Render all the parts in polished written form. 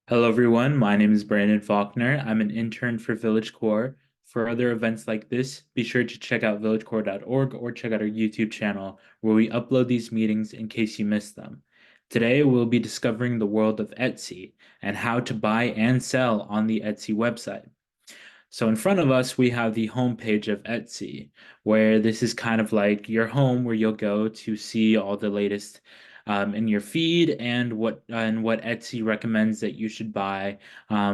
Hello, everyone. My name is Brandon Faulkner. I'm an intern for VillageCore. For other events like this, be sure to check out villagecore.org or check out our YouTube channel where we upload these meetings in case you missed them. Today, we'll be discovering the world of Etsy and how to buy and sell on the Etsy website. So in front of us, we have the homepage of Etsy, where this is kind of like your home where you'll go to see all the latest in your feed and what Etsy recommends that you should buy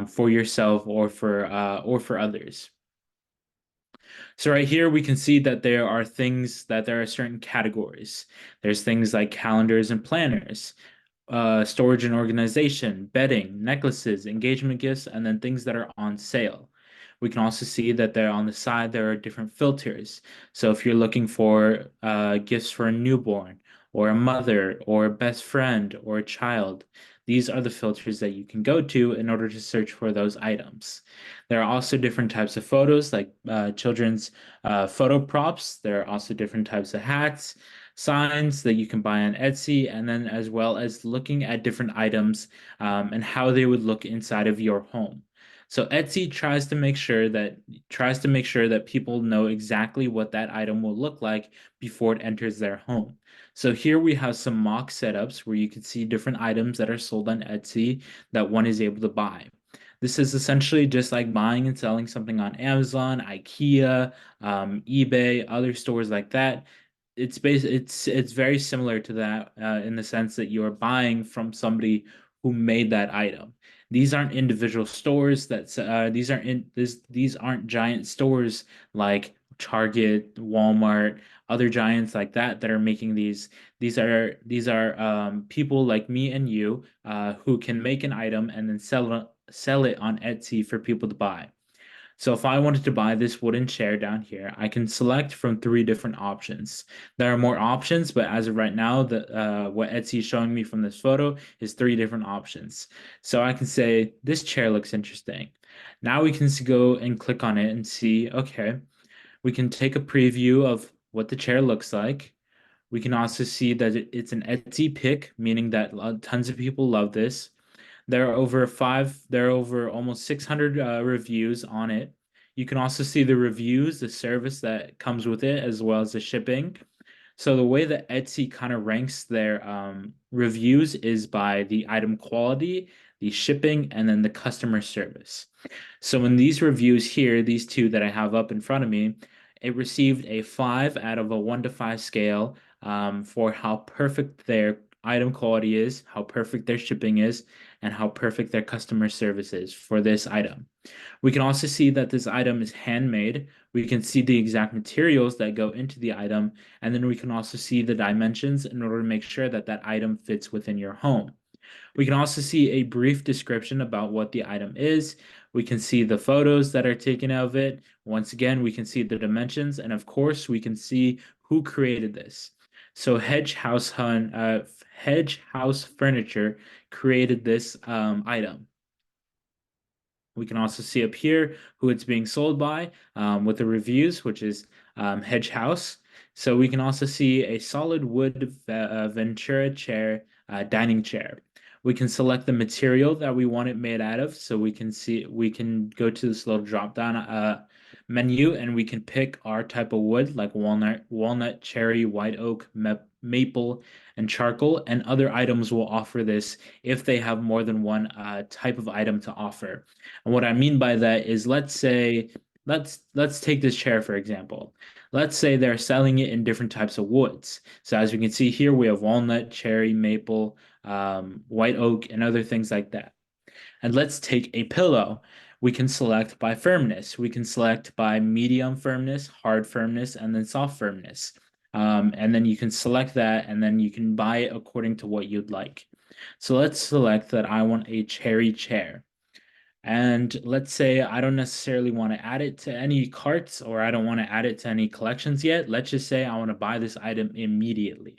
for yourself or for others. So right here we can see that there are certain categories. There's things like calendars and planners, storage and organization, bedding, necklaces, engagement gifts, and then things that are on sale. We can also see that there on the side there are different filters. So if you're looking for gifts for a newborn or a mother or a best friend or a child, these are the filters that you can go to in order to search for those items. There are also different types of photos, like children's photo props. There are also different types of hats, signs that you can buy on Etsy, and then as well as looking at different items and how they would look inside of your home. So Etsy tries to make sure that people know exactly what that item will look like before it enters their home. So here we have some mock setups where you can see different items that are sold on Etsy that one is able to buy. This is essentially just like buying and selling something on Amazon, IKEA, eBay, other stores like that. It's very similar to that in the sense that you are buying from somebody who made that item. These aren't individual stores these aren't giant stores like Target, Walmart, other giants like that are making these. These are people like me and you who can make an item and then sell it on Etsy for people to buy. So if I wanted to buy this wooden chair down here, I can select from three different options. There are more options, but as of right now, what Etsy is showing me from this photo is three different options. So I can say, this chair looks interesting. Now we can go and click on it and see, okay, we can take a preview of what the chair looks like. We can also see that it's an Etsy pick, meaning that tons of people love this. There are over almost 600 reviews on it. You can also see the reviews, the service that comes with it, as well as the shipping. So the way that Etsy kind of ranks their reviews is by the item quality, the shipping, and then the customer service. So in these reviews here, these two that I have up in front of me, it received a 5 out of a 1 to 5 scale for how perfect their item quality is, how perfect their shipping is, and how perfect their customer service is for this item. We can also see that this item is handmade. We can see the exact materials that go into the item, and then we can also see the dimensions in order to make sure that that item fits within your home. We can also see a brief description about what the item is. We can see the photos that are taken of it. Once again, we can see the dimensions, and of course, we can see who created this. So Hedge House Furniture created this item. We can also see up here who it's being sold by with the reviews, which is Hedge House. So we can also see a solid wood Ventura chair, dining chair. We can select the material that we want it made out of. So we can go to this little drop down menu and we can pick our type of wood like walnut, cherry, white oak, maple, and charcoal. And other items will offer this if they have more than one type of item to offer. And what I mean by that is let's take this chair for example. Let's say they're selling it in different types of woods. So as we can see here, we have walnut, cherry, maple, white oak, and other things like that. And let's take a pillow. We can select by firmness. We can select by medium firmness, hard firmness, and then soft firmness. And then you can select that, and then you can buy it according to what you'd like. So let's select that I want a cherry chair. And let's say I don't necessarily want to add it to any carts or I don't want to add it to any collections yet. Let's just say I want to buy this item immediately.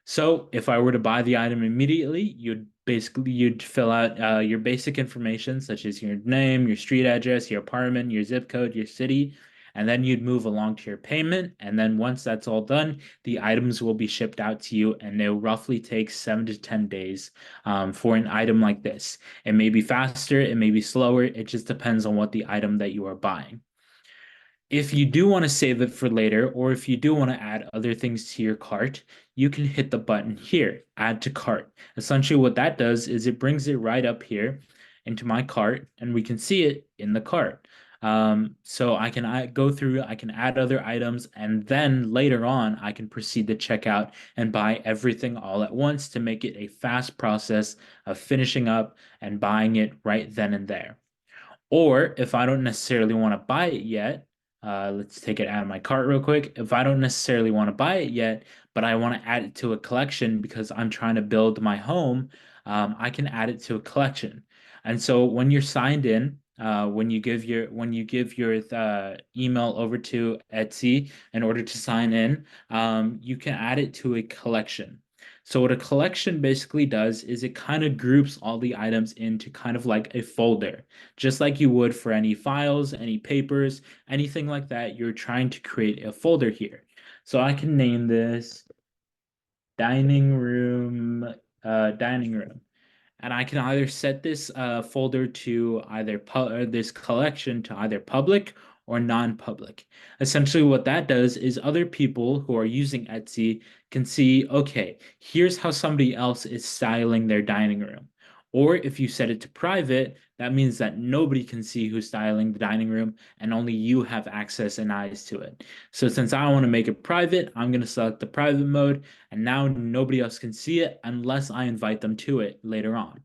So if I were to buy the item immediately, you'd fill out your basic information such as your name, your street address, your apartment, your zip code, your city, and then you'd move along to your payment. And then once that's all done, the items will be shipped out to you, and they'll roughly take 7 to 10 days for an item like this. It may be faster, it may be slower, it just depends on what the item that you are buying. If you do want to save it for later, or if you do want to add other things to your cart, you can hit the button here, add to cart. Essentially, what that does is it brings it right up here into my cart, and we can see it in the cart. So I can go through, I can add other items, and then later on, I can proceed to checkout and buy everything all at once to make it a fast process of finishing up and buying it right then and there. Or if I don't necessarily want to buy it yet, let's take it out of my cart real quick. If I don't necessarily want to buy it yet, but I want to add it to a collection because I'm trying to build my home, I can add it to a collection. And so when you're signed in, when you give your email over to Etsy in order to sign in, you can add it to a collection. So what a collection basically does is it kind of groups all the items into kind of like a folder, just like you would for any files, any papers, anything like that. You're trying to create a folder here. So I can name this dining room. And I can either set this folder to either this collection to either public or non-public. Essentially, what that does is other people who are using Etsy can see, okay, here's how somebody else is styling their dining room. Or if you set it to private, that means that nobody can see who's styling the dining room and only you have access and eyes to it. So since I want to make it private, I'm going to select the private mode, and now nobody else can see it unless I invite them to it later on.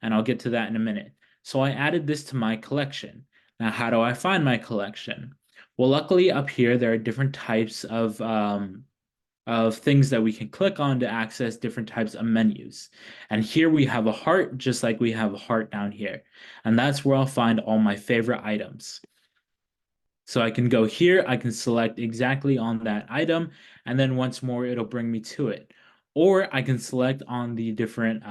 And I'll get to that in a minute. So I added this to my collection. Now, how do I find my collection? Well, luckily up here, there are different types of things that we can click on to access different types of menus. And here we have a heart, just like we have a heart down here. And that's where I'll find all my favorite items. So I can go here, I can select exactly on that item, and then once more, it'll bring me to it. Or I can select on the different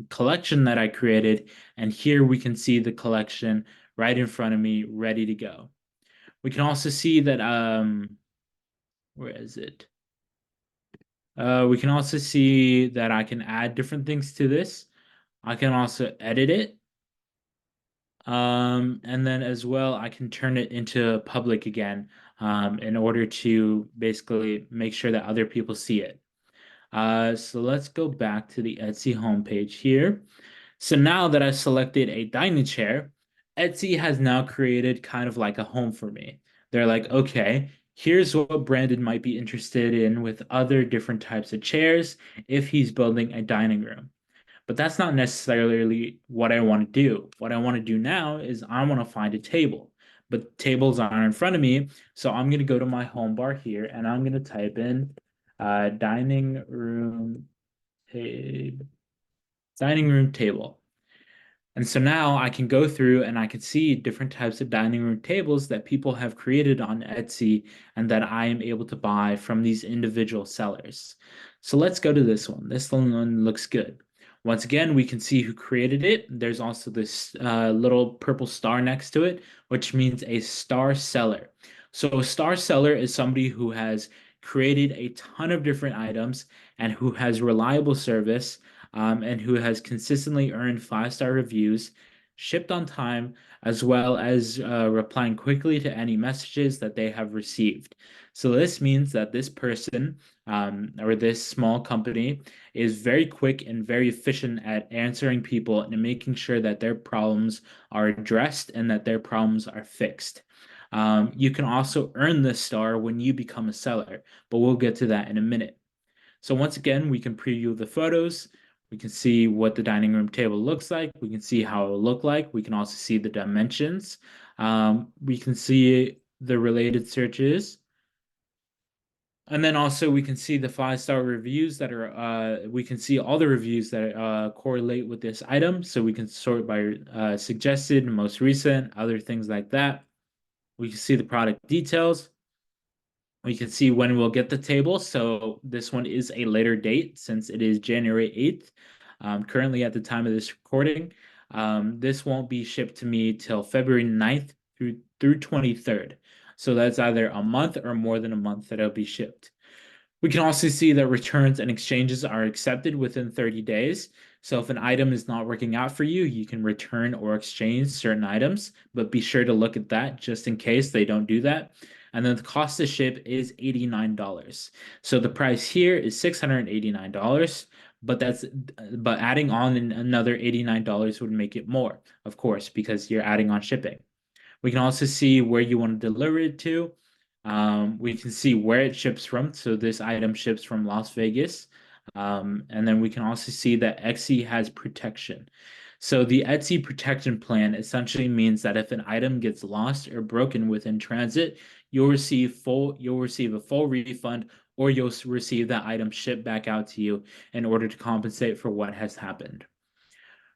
collection that I created, and here we can see the collection right in front of me, ready to go. We can also see that, where is it? We can also see that I can add different things to this. I can also edit it. And then as well, I can turn it into public again, in order to basically make sure that other people see it. So let's go back to the Etsy homepage here. So now that I've selected a dining chair, Etsy has now created kind of like a home for me. They're like, okay, here's what Brandon might be interested in with other different types of chairs if he's building a dining room. But that's not necessarily what I want to do. What I want to do now is I want to find a table, but tables aren't in front of me. So I'm going to go to my home bar here and I'm going to type in dining room table, dining room table. And so now I can go through and I can see different types of dining room tables that people have created on Etsy and that I am able to buy from these individual sellers. So let's go to this one. This one looks good. Once again, we can see who created it. There's also this little purple star next to it, which means a star seller. So a star seller is somebody who has created a ton of different items and who has reliable service, and who has consistently earned 5-star reviews, shipped on time, as well as replying quickly to any messages that they have received. So this means that this person, or this small company is very quick and very efficient at answering people and making sure that their problems are addressed and that their problems are fixed. You can also earn this star when you become a seller, but we'll get to that in a minute. So once again, we can preview the photos. We can see what the dining room table looks like. We can see how it will look like. We can also see the dimensions. We can see the related searches. And then also we can see the 5-star reviews that are, we can see all the reviews that correlate with this item. So we can sort by suggested, most recent, other things like that. We can see the product details. We can see when we'll get the table. So this one is a later date since it is January 8th. Currently at the time of this recording. This won't be shipped to me till February 9th through 23rd. So that's either a month or more than a month that it'll be shipped. We can also see that returns and exchanges are accepted within 30 days. So if an item is not working out for you, you can return or exchange certain items, but be sure to look at that just in case they don't do that. And then the cost to ship is $89. So the price here is $689, but adding on another $89 would make it more, of course, because you're adding on shipping. We can also see where you want to deliver it to. We can see where it ships from. So this item ships from Las Vegas. And then we can also see that Etsy has protection. So the Etsy protection plan essentially means that if an item gets lost or broken within transit, you'll receive a full refund, or you'll receive that item shipped back out to you in order to compensate for what has happened.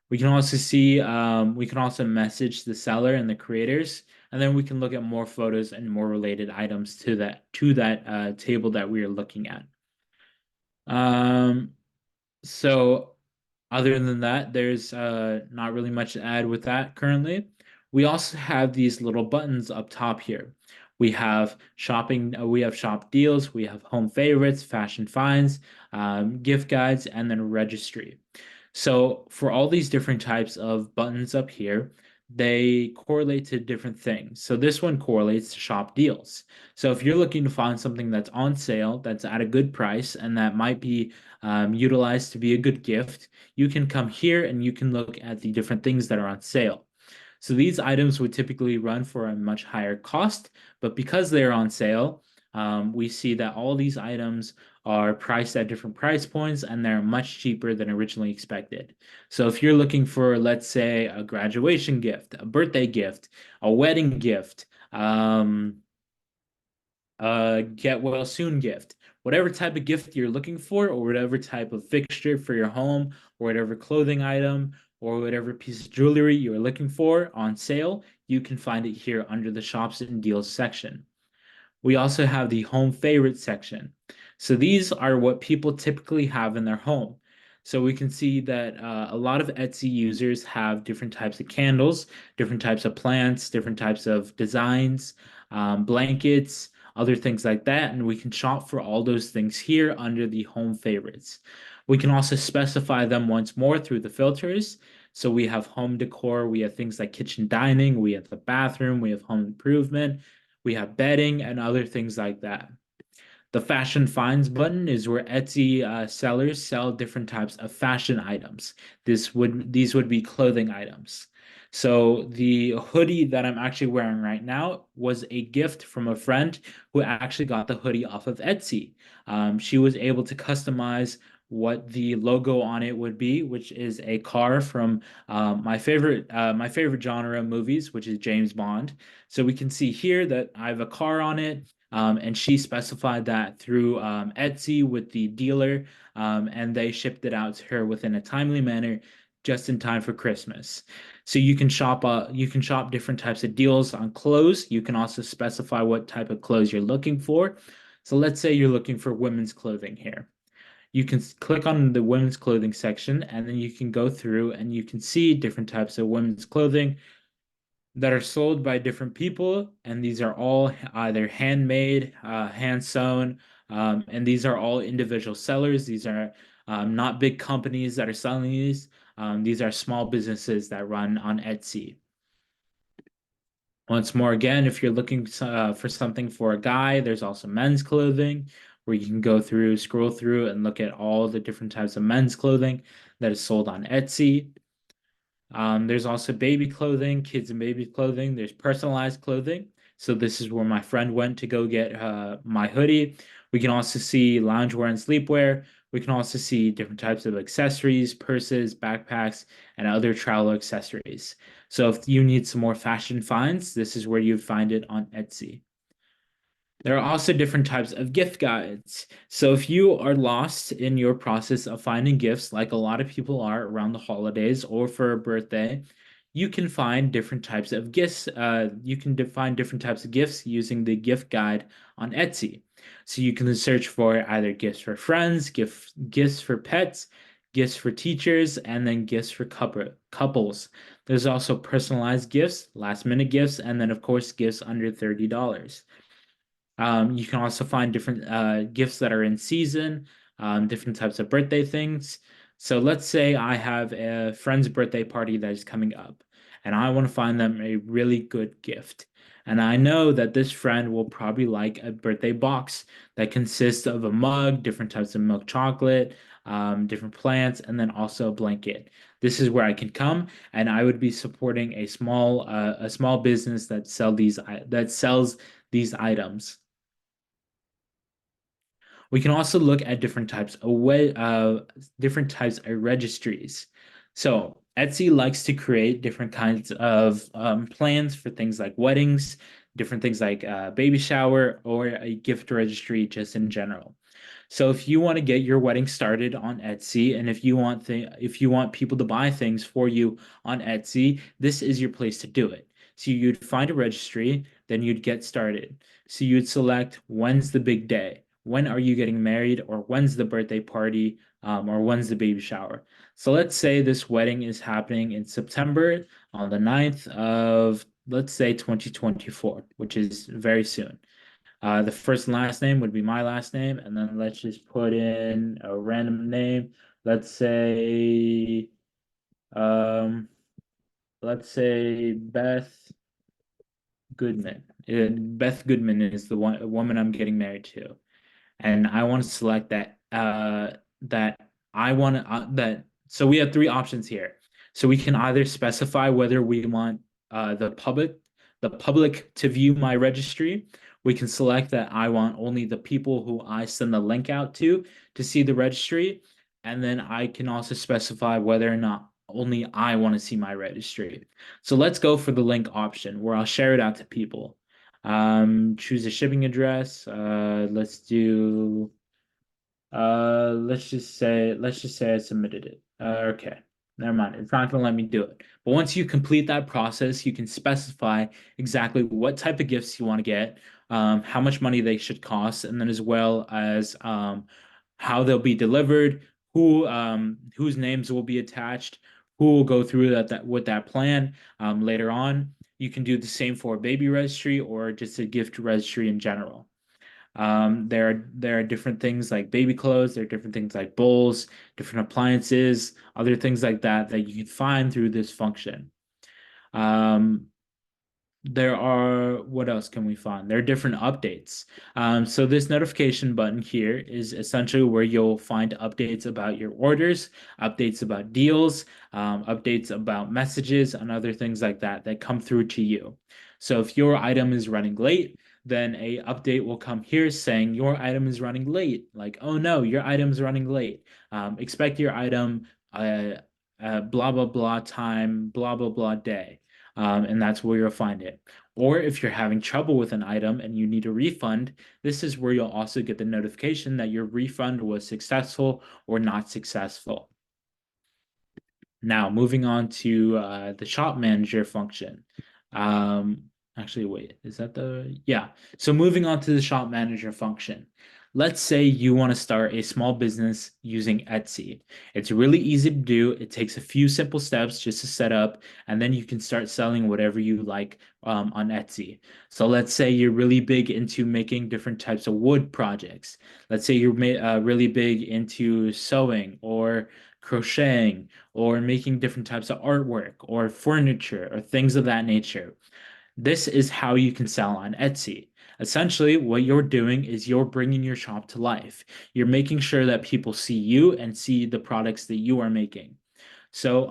We can also message the seller and the creators, and then we can look at more photos and more related items to that table that we are looking at. Um, so other than that, there's not really much to add with that currently. We also have these little buttons up top here. We have shop deals, we have home favorites, fashion finds, gift guides, and then registry. So for all these different types of buttons up here, they correlate to different things. So this one correlates to shop deals. So if you're looking to find something that's on sale, that's at a good price, and that might be utilized to be a good gift, you can come here and you can look at the different things that are on sale. So these items would typically run for a much higher cost, but because they're on sale, we see that all these items are priced at different price points and they're much cheaper than originally expected. So if you're looking for, let's say, a graduation gift, a birthday gift, a wedding gift, a get well soon gift, whatever type of gift you're looking for, or whatever type of fixture for your home, or whatever clothing item, or whatever piece of jewelry you're looking for on sale, you can find it here under the shops and deals section. We also have the home favorite section. So these are what people typically have in their home. So we can see that a lot of Etsy users have different types of candles, different types of plants, different types of designs, blankets, other things like that. And we can shop for all those things here under the home favorites. We can also specify them once more through the filters. So we have home decor, we have things like kitchen dining, we have the bathroom, we have home improvement, we have bedding and other things like that. The fashion finds button is where Etsy sellers sell different types of fashion items. These would be clothing items. So the hoodie that I'm actually wearing right now was a gift from a friend who actually got the hoodie off of Etsy. She was able to customize what the logo on it would be, which is a car from my favorite genre of movies, which is James Bond. So we can see here that I have a car on it, and she specified that through Etsy with the dealer, and they shipped it out to her within a timely manner, just in time for Christmas. So you can shop different types of deals on clothes. You can also specify what type of clothes you're looking for. So let's say you're looking for women's clothing here. You can click on the women's clothing section, and then you can go through and you can see different types of women's clothing that are sold by different people, and these are all either handmade, hand sewn, and these are all individual sellers. These are not big companies that are selling these. These are small businesses that run on Etsy. Once more, again, if you're looking for something for a guy, there's also men's clothing where you can scroll through, and look at all the different types of men's clothing that is sold on Etsy. There's also baby clothing, kids and baby clothing. There's personalized clothing. So this is where my friend went to go get my hoodie. We can also see loungewear and sleepwear. We can also see different types of accessories, purses, backpacks, and other travel accessories. So if you need some more fashion finds, this is where you find it on Etsy. There are also different types of gift guides. So if you are lost in your process of finding gifts, like a lot of people are around the holidays or for a birthday, you can find different types of gifts. You can define different types of gifts using the gift guide on Etsy. So you can search for either gifts for friends, gifts for pets, gifts for teachers, and then gifts for couples. There's also personalized gifts, last minute gifts, and then of course gifts under $30. You can also find different gifts that are in season, different types of birthday things. So let's say I have a friend's birthday party that is coming up, and I want to find them a really good gift. And I know that this friend will probably like a birthday box that consists of a mug, different types of milk chocolate, different plants, and then also a blanket. This is where I can come, and I would be supporting a small business that sells these items. We can also look at different types of registries. So Etsy likes to create different kinds of plans for things like weddings, different things like baby shower, or a gift registry just in general. So if you want to get your wedding started on Etsy, and if you want people to buy things for you on Etsy, this is your place to do it. So you'd find a registry, then you'd get started. So you'd select when's the big day, when are you getting married, or when's the birthday party, or when's the baby shower. So let's say this wedding is happening in September on the 9th of, let's say, 2024, which is very soon. The first and last name would be my last name, and then let's just put in a random name. Let's say, um, let's say Beth Goodman. Beth Goodman is the woman I'm getting married to, and I want to select that I want to that so we have three options here. So we can either specify whether we want the public to view my registry. We can select that I want only the people who I send the link out to see the registry, and then I can also specify whether or not only I want to see my registry. So let's go for the link option where I'll share it out to people. Choose a shipping address. Let's just say I submitted it. Okay. Never mind. It's not going to let me do it. But once you complete that process, you can specify exactly what type of gifts you want to get, how much money they should cost, and then as well as how they'll be delivered, whose names will be attached, who will go through that with that plan later on. You can do the same for a baby registry or just a gift registry in general. There are different things like baby clothes, there are different things like bowls, different appliances, other things like that that you can find through this function. Um, what else can we find? There are different updates. So this notification button here is essentially where you'll find updates about your orders, updates about deals, updates about messages, and other things like that that come through to you. So if your item is running late, then a update will come here saying your item is running late. Like, oh no, your item is running late. Expect your item blah blah blah time, blah blah blah day, and that's where you'll find it. Or if you're having trouble with an item and you need a refund, this is where you'll also get the notification that your refund was successful or not successful. Now, moving on to the shop manager function. Um, Actually, wait, is that yeah. So moving on to the shop manager function. Let's say you want to start a small business using Etsy. It's really easy to do. It takes a few simple steps just to set up, and then you can start selling whatever you like on Etsy. So let's say you're really big into making different types of wood projects. Let's say you're really big into sewing or crocheting or making different types of artwork or furniture or things of that nature. This is how you can sell on Etsy. Essentially, what you're doing is you're bringing your shop to life. You're making sure that people see you and see the products that you are making. So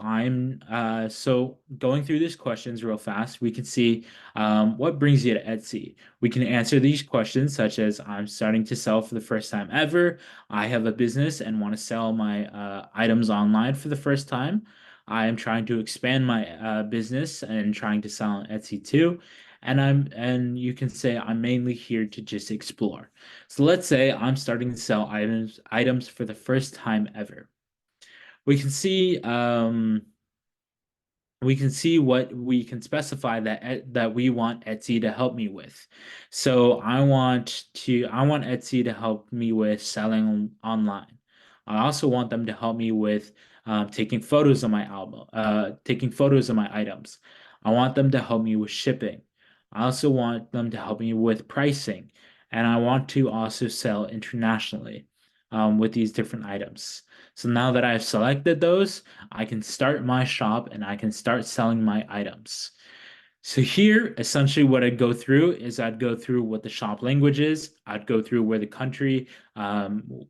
going through these questions real fast, we can see what brings you to Etsy. We can answer these questions such as I'm starting to sell for the first time ever. I have a business and want to sell my items online for the first time. I am trying to expand my business and trying to sell on Etsy too. And you can say I'm mainly here to just explore. So let's say I'm starting to sell items for the first time ever. We can see what we can specify that we want Etsy to help me with. So I want Etsy to help me with selling online. I also want them to help me with taking photos of my album, taking photos of my items. I want them to help me with shipping. I also want them to help me with pricing, and I want to also sell internationally with these different items. So now that I've selected those, I can start my shop and I can start selling my items. So here, essentially what I'd go through is I'd go through what the shop language is. I'd go through where the country,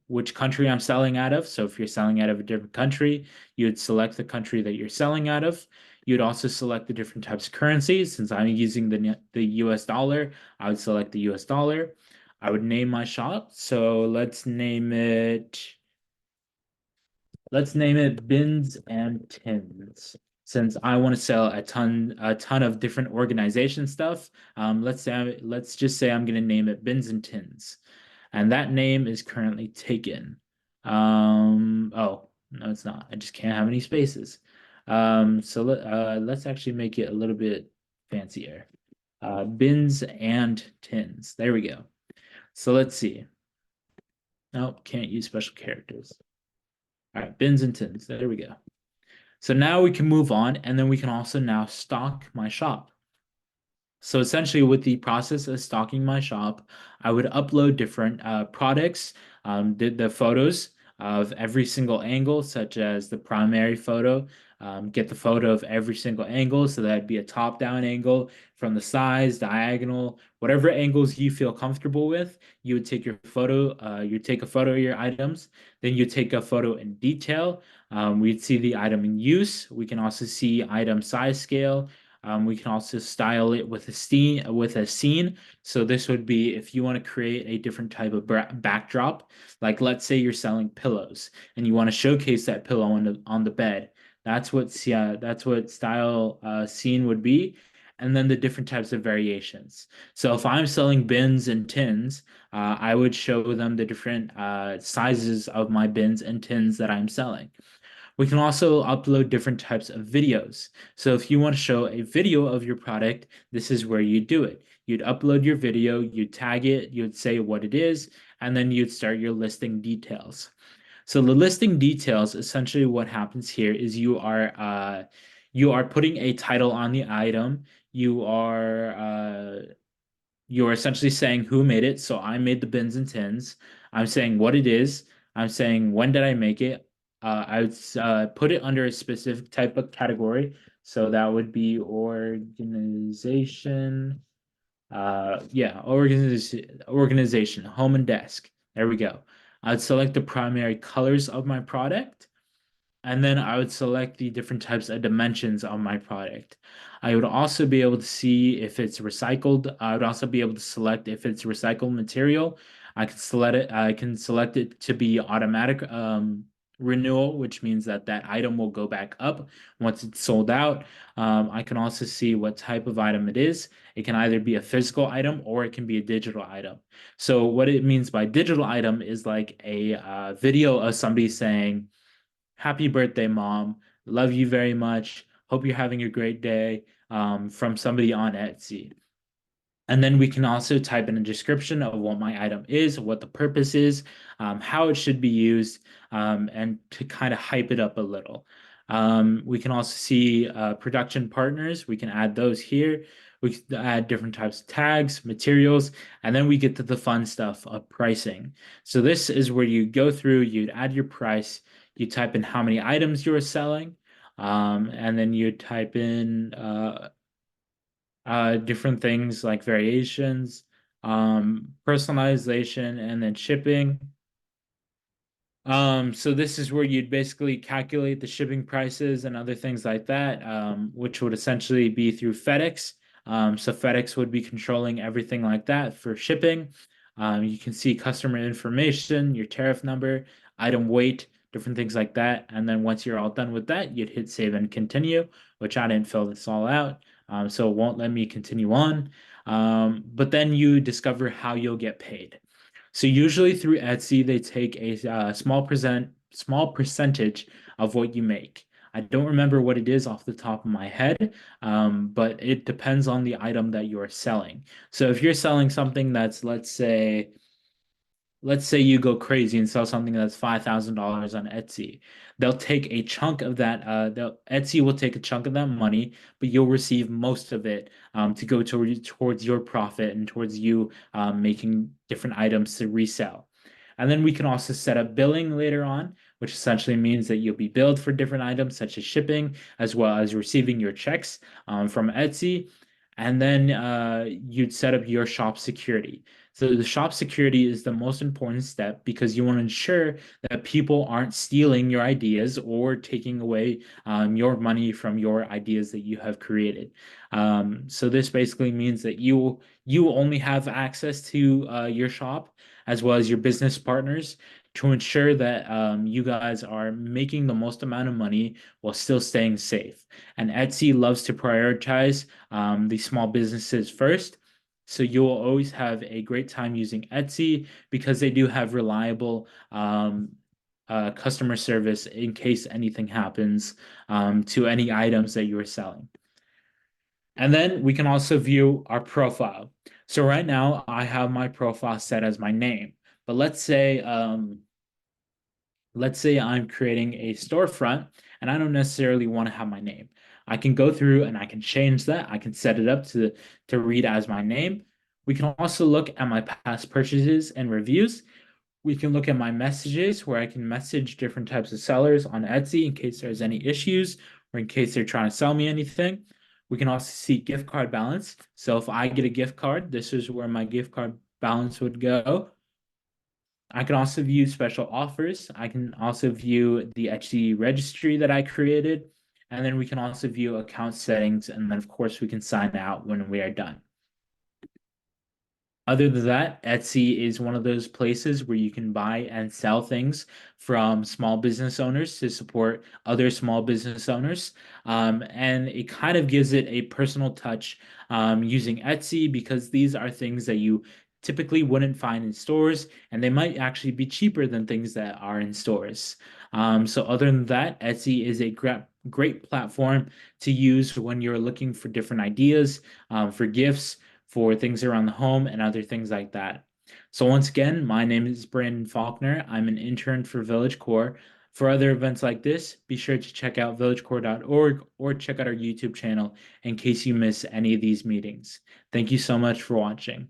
which country I'm selling out of. So if you're selling out of a different country, you'd select the country that you're selling out of. You'd also select the different types of currencies. Since I'm using the US dollar, I would select the US dollar. I would name my shop. So let's name it Bins and Tins. Since I want to sell a ton of different organization stuff, let's just say I'm going to name it Bins and Tins, and that name is currently taken. Oh no, it's not. I just can't have any spaces. Let's actually make it a little bit fancier. Bins and Tins. There we go. So let's see. Nope, can't use special characters. All right, bins and tins. There we go. So now we can move on, and then we can also now stock my shop. So essentially, with the process of stocking my shop, I would upload different products, the photos of every single angle, such as the primary photo, get the photo of every single angle. So that'd be a top-down angle from the sides, diagonal, whatever angles you feel comfortable with. You would take your photo, you take a photo of your items, then you take a photo in detail. We'd see the item in use. We can also see item size scale. We can also style it with a scene. So this would be if you want to create a different type of backdrop, like let's say you're selling pillows and you want to showcase that pillow on the bed. That's what style scene would be. And then the different types of variations. So if I'm selling bins and tins, I would show them the different sizes of my bins and tins that I'm selling. We can also upload different types of videos. So if you want to show a video of your product, this is where you do it. You'd upload your video, you'd tag it, you'd say what it is, and then you'd start your listing details. So the listing details, essentially what happens here is you are putting a title on the item. You are essentially saying who made it. So I made the bins and tins. I'm saying what it is. I'm saying when did I make it. I would put it under a specific type of category. So that would be organization. Yeah, organization, home and desk. There we go. I'd select the primary colors of my product. And then I would select the different types of dimensions on my product. I would also be able to see if it's recycled. I would also be able to select if it's recycled material. I can select it to be automatic renewal, which means that that item will go back up once it's sold out. I can also see what type of item it is. It can either be a physical item or it can be a digital item. So what it means by digital item is like a video of somebody saying, Happy birthday, mom. Love you very much. Hope you're having a great day, from somebody on Etsy. And then we can also type in a description of what my item is, what the purpose is, how it should be used, and to kind of hype it up a little. We can also see production partners. We can add those here. We can add different types of tags, materials, and then we get to the fun stuff of pricing. So this is where you go through, you'd add your price, you type in how many items you are selling, and then you type in different things like variations, personalization, and then shipping. So this is where you'd basically calculate the shipping prices and other things like that, which would essentially be through FedEx. So FedEx would be controlling everything like that for shipping. You can see customer information, your tariff number, item weight, different things like that. And then once you're all done with that, you'd hit save and continue, which I didn't fill this all out. So it won't let me continue on. But then you discover how you'll get paid. So usually through Etsy, they take a small percentage of what you make. I don't remember what it is off the top of my head, but it depends on the item that you're selling. So if you're selling something that's, let's say you go crazy and sell something that's $5,000 on Etsy. They'll take a chunk of that. Etsy will take a chunk of that money, but you'll receive most of it to go towards your profit and towards you making different items to resell. And then we can also set up billing later on, which essentially means that you'll be billed for different items such as shipping, as well as receiving your checks from Etsy. And then you'd set up your shop security. So the shop security is the most important step because you want to ensure that people aren't stealing your ideas or taking away your money from your ideas that you have created. So this basically means that you only have access to your shop as well as your business partners to ensure that you guys are making the most amount of money while still staying safe. And Etsy loves to prioritize the small businesses first. So you will always have a great time using Etsy because they do have reliable customer service in case anything happens to any items that you are selling. And then we can also view our profile. So right now I have my profile set as my name, but let's say I'm creating a storefront and I don't necessarily want to have my name. I can go through and I can change that. I can set it up to read as my name. We can also look at my past purchases and reviews. We can look at my messages where I can message different types of sellers on Etsy in case there's any issues or in case they're trying to sell me anything. We can also see gift card balance. So if I get a gift card, this is where my gift card balance would go. I can also view special offers. I can also view the Etsy registry that I created. And then we can also view account settings. And then, of course, we can sign out when we are done. Other than that, Etsy is one of those places where you can buy and sell things from small business owners to support other small business owners. And it kind of gives it a personal touch using Etsy because these are things that you typically wouldn't find in stores, and they might actually be cheaper than things that are in stores. So other than that, Etsy is a great platform to use when you're looking for different ideas for gifts for things around the home and other things like that. So once again, my name is Brandon Faulkner. I'm an intern for Village Core. For other events like this, be sure to check out villagecore.org or check out our YouTube channel in case you miss any of these meetings. Thank you so much for watching.